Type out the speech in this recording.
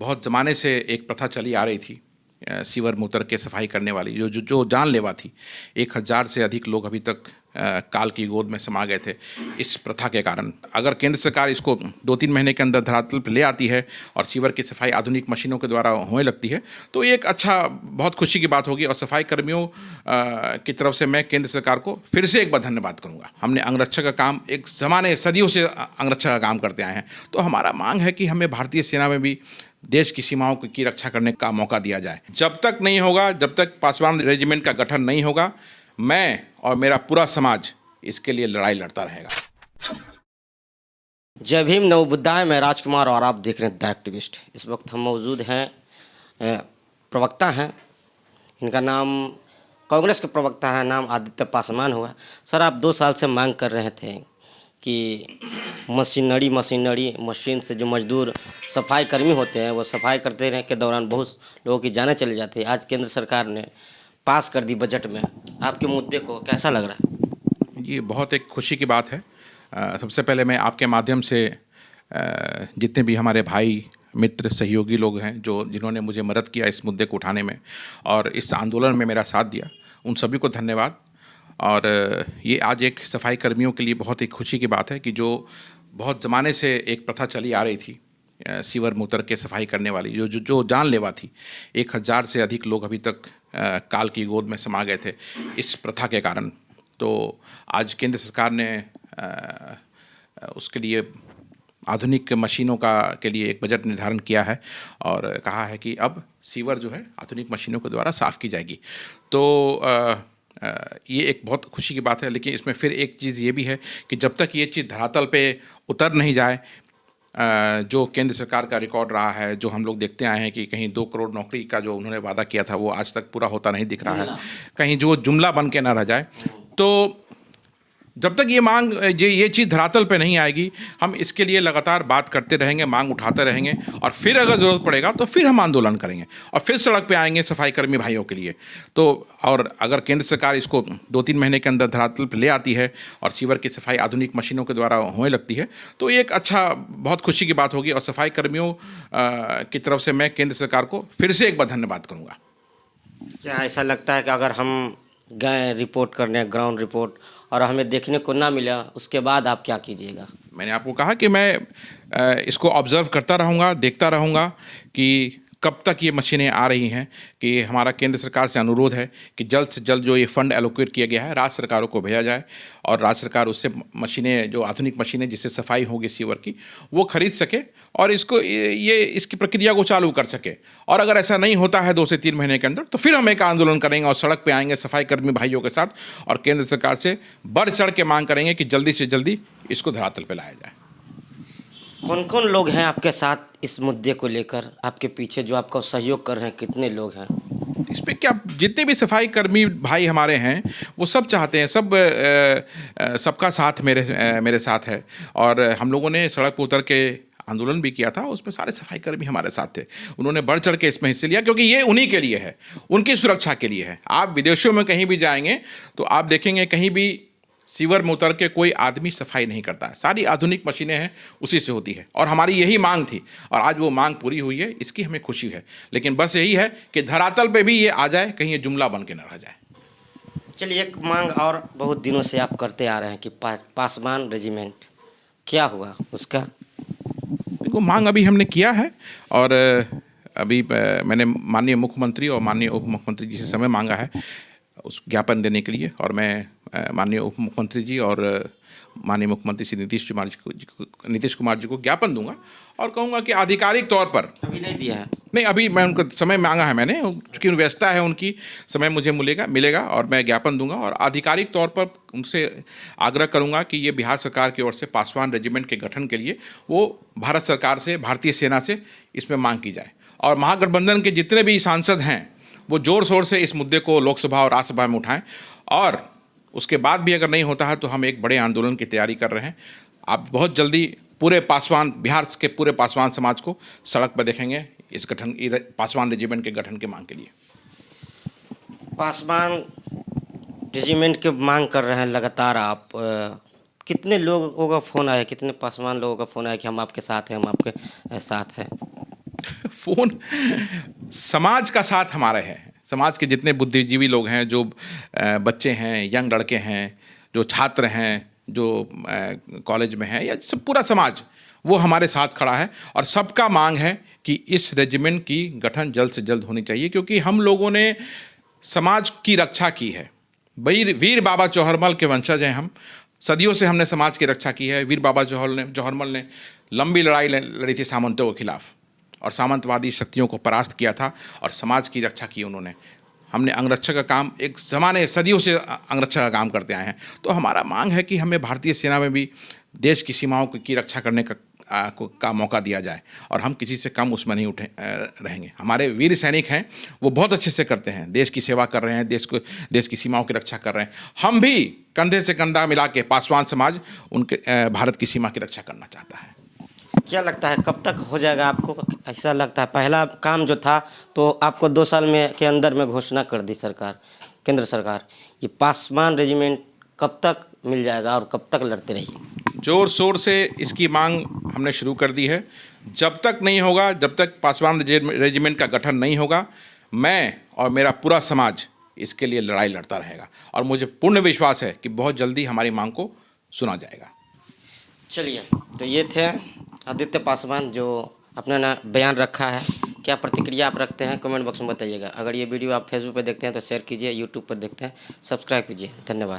बहुत ज़माने से एक प्रथा चली आ रही थी, सीवर मूत्र के सफाई करने वाली, जो जानलेवा थी। 1000 से अधिक लोग अभी तक काल की गोद में समा गए थे इस प्रथा के कारण। अगर केंद्र सरकार इसको 2-3 महीने के अंदर धरातल पर ले आती है और सीवर की सफाई आधुनिक मशीनों के द्वारा होने लगती है, तो ये एक बहुत खुशी की बात होगी। और सफाई कर्मियों की तरफ से मैं केंद्र सरकार को फिर से एक बार धन्यवाद करूँगा। हमने अंगरक्षक का काम एक ज़माने सदियों से अंगरक्षक का काम करते आए हैं, तो हमारा मांग है कि हमें भारतीय सेना में भी देश की सीमाओं की रक्षा करने का मौका दिया जाए। जब तक नहीं होगा, जब तक पासवान रेजिमेंट का गठन नहीं होगा, मैं और मेरा पूरा समाज इसके लिए लड़ाई लड़ता रहेगा। जय भीम, नव बुद्धाय। मैं राजकुमार और आप देख रहे हैं द एक्टिविस्ट। इस वक्त हम मौजूद हैं, प्रवक्ता हैं, इनका नाम कांग्रेस के प्रवक्ता है, नाम आदित्य पासवान हुआ। सर, आप 2 साल से मांग कर रहे थे कि मशीन से जो मजदूर सफाई कर्मी होते हैं वो सफाई करते रहने के दौरान बहुत लोगों की जानें चली जाती है। आज केंद्र सरकार ने पास कर दी बजट में। आपके मुद्दे को कैसा लग रहा है? ये बहुत एक खुशी की बात है। सबसे पहले मैं आपके माध्यम से जितने भी हमारे भाई, मित्र, सहयोगी लोग हैं जिन्होंने मुझे मदद किया इस मुद्दे को उठाने में और इस आंदोलन में मेरा साथ दिया, उन सभी को धन्यवाद। और ये आज एक सफाई कर्मियों के लिए बहुत ही खुशी की बात है कि जो बहुत ज़माने से एक प्रथा चली आ रही थी, सीवर मूत्र के सफाई करने वाली, जो जानलेवा थी। 1000 से अधिक लोग अभी तक काल की गोद में समा गए थे इस प्रथा के कारण। तो आज केंद्र सरकार ने उसके लिए आधुनिक मशीनों के लिए एक बजट निर्धारण किया है और कहा है कि अब सीवर जो है आधुनिक मशीनों के द्वारा साफ़ की जाएगी। तो ये एक बहुत खुशी की बात है। लेकिन इसमें फिर एक चीज़ ये भी है कि जब तक ये चीज़ धरातल पे उतर नहीं जाए, जो केंद्र सरकार का रिकॉर्ड रहा है, जो हम लोग देखते आए हैं कि कहीं 2 करोड़ नौकरी का जो उन्होंने वादा किया था वो आज तक पूरा होता नहीं दिख रहा है, कहीं जो जुमला बन के ना रह जाए। तो जब तक ये चीज़ धरातल पे नहीं आएगी, हम इसके लिए लगातार बात करते रहेंगे, मांग उठाते रहेंगे और फिर अगर ज़रूरत पड़ेगा तो फिर हम आंदोलन करेंगे और फिर सड़क पे आएंगे सफाई कर्मी भाइयों के लिए। तो और अगर केंद्र सरकार इसको 2-3 महीने के अंदर धरातल पे ले आती है और सीवर की सफाई आधुनिक मशीनों के द्वारा होने लगती है, तो ये एक बहुत खुशी की बात होगी। और सफाई कर्मियों की तरफ से मैं केंद्र सरकार को फिर से एक बार धन्यवाद करूँगा। क्या ऐसा लगता है कि अगर हम गए रिपोर्ट करने, ग्राउंड रिपोर्ट, और हमें देखने को ना मिला, उसके बाद आप क्या कीजिएगा? मैंने आपको कहा कि मैं इसको ऑब्ज़र्व करता रहूँगा, देखता रहूँगा कि कब तक ये मशीनें आ रही हैं। कि हमारा केंद्र सरकार से अनुरोध है कि जल्द से जल्द जो ये फंड एलोकेट किया गया है राज्य सरकारों को भेजा जाए और राज्य सरकार उससे मशीनें, जो आधुनिक मशीनें जिससे सफाई होगी सीवर की, वो खरीद सके और इसकी प्रक्रिया को चालू कर सके। और अगर ऐसा नहीं होता है 2 से 3 महीने के अंदर, तो फिर हम एक आंदोलन करेंगे और सड़क पे आएंगे सफाई कर्मी भाइयों के साथ और केंद्र सरकार से बढ़ चढ़ के मांग करेंगे कि जल्दी से जल्दी इसको धरातल पे लाया जाए। कौन कौन लोग हैं आपके साथ इस मुद्दे को लेकर, आपके पीछे जो आपका सहयोग कर रहे हैं? कितने लोग हैं इस पे? क्या जितने भी सफाई कर्मी भाई हमारे हैं वो सब चाहते हैं, सबका साथ मेरे साथ है। और हम लोगों ने सड़क पर उतर के आंदोलन भी किया था, उसमें सारे सफाई कर्मी हमारे साथ थे। उन्होंने बढ़ चढ़ के इसमें हिस्सा लिया क्योंकि ये उन्हीं के लिए है, उनकी सुरक्षा के लिए है। आप विदेशों में कहीं भी जाएंगे तो आप देखेंगे कहीं भी सीवर में उतर के कोई आदमी सफाई नहीं करता है, सारी आधुनिक मशीनें हैं, उसी से होती है। और हमारी यही मांग थी और आज वो मांग पूरी हुई है, इसकी हमें खुशी है। लेकिन बस यही है कि धरातल पे भी ये आ जाए, कहीं ये जुमला बन के न रह जाए। चलिए, एक मांग और बहुत दिनों से आप करते आ रहे हैं कि पासवान रेजिमेंट, क्या हुआ उसका? देखो, मांग अभी हमने किया है और अभी मैंने माननीय मुख्यमंत्री और माननीय उप मुख्यमंत्री जी से समय मांगा है उस ज्ञापन देने के लिए। और मैं माननीय उप मुख्यमंत्री जी और माननीय मुख्यमंत्री श्री नीतीश कुमार जी को ज्ञापन दूंगा और कहूँगा कि आधिकारिक तौर पर अभी नहीं दिया है। नहीं, अभी मैं उनका समय मांगा है मैंने, चूँकि व्यवस्था है उनकी, समय मुझे मिलेगा और मैं ज्ञापन दूंगा और आधिकारिक तौर पर उनसे आग्रह करूंगा कि ये बिहार सरकार की ओर से पासवान रेजिमेंट के गठन के लिए वो भारत सरकार से, भारतीय सेना से इसमें मांग की जाए। और महागठबंधन के जितने भी सांसद हैं वो ज़ोर शोर से इस मुद्दे को लोकसभा और राज्यसभा में उठाएं। और उसके बाद भी अगर नहीं होता है तो हम एक बड़े आंदोलन की तैयारी कर रहे हैं। आप बहुत जल्दी बिहार के पूरे पासवान समाज को सड़क पर देखेंगे इस पासवान रेजिमेंट के गठन के मांग के लिए। पासवान रेजिमेंट के मांग कर रहे हैं लगातार आप। कितने लोगों का फ़ोन आया, कितने पासवान लोगों का फ़ोन आया कि हम आपके साथ हैं, हम आपके साथ हैं? फ़ोन समाज का साथ हमारे है। समाज के जितने बुद्धिजीवी लोग हैं, जो बच्चे हैं, यंग लड़के हैं, जो छात्र हैं, जो कॉलेज में हैं, या सब पूरा समाज, वो हमारे साथ खड़ा है। और सबका मांग है कि इस रेजिमेंट की गठन जल्द से जल्द होनी चाहिए, क्योंकि हम लोगों ने समाज की रक्षा की है। वीर बाबा चौहरमल के वंशज हैं हम। सदियों से हमने समाज की रक्षा की है। वीर बाबा चौहरमल ने लंबी लड़ाई लड़ी थी सामंतों के खिलाफ, और सामंतवादी शक्तियों को परास्त किया था, और समाज की रक्षा की उन्होंने। हमने अंगरक्षक का काम एक ज़माने सदियों से अंगरक्षक का काम करते आए हैं। तो हमारा मांग है कि हमें भारतीय सेना में भी देश की सीमाओं की रक्षा करने का मौका दिया जाए, और हम किसी से कम उसमें नहीं रहेंगे। हमारे वीर सैनिक हैं, वो बहुत अच्छे से करते हैं, देश की सेवा कर रहे हैं, देश की सीमाओं की रक्षा कर रहे हैं। हम भी कंधे से कंधा मिला के, पासवान समाज उनके भारत की सीमा की रक्षा करना चाहता है। क्या लगता है कब तक हो जाएगा आपको? ऐसा लगता है पहला काम जो था तो आपको 2 साल में के अंदर में घोषणा कर दी सरकार, केंद्र सरकार। ये पासवान रेजिमेंट कब तक मिल जाएगा और कब तक लड़ते रहिए? जोर शोर से इसकी मांग हमने शुरू कर दी है। जब तक नहीं होगा, जब तक पासवान रेजिमेंट का गठन नहीं होगा, मैं और मेरा पूरा समाज इसके लिए लड़ाई लड़ता रहेगा। और मुझे पूर्ण विश्वास है कि बहुत जल्दी हमारी मांग को सुना जाएगा। चलिए, तो ये थे आदित्य पासवान, जो अपना बयान रखा है। क्या प्रतिक्रिया आप रखते हैं कमेंट बॉक्स में बताइएगा। अगर ये वीडियो आप फेसबुक पर देखते हैं तो शेयर कीजिए, यूट्यूब पर देखते हैं सब्सक्राइब कीजिए। धन्यवाद।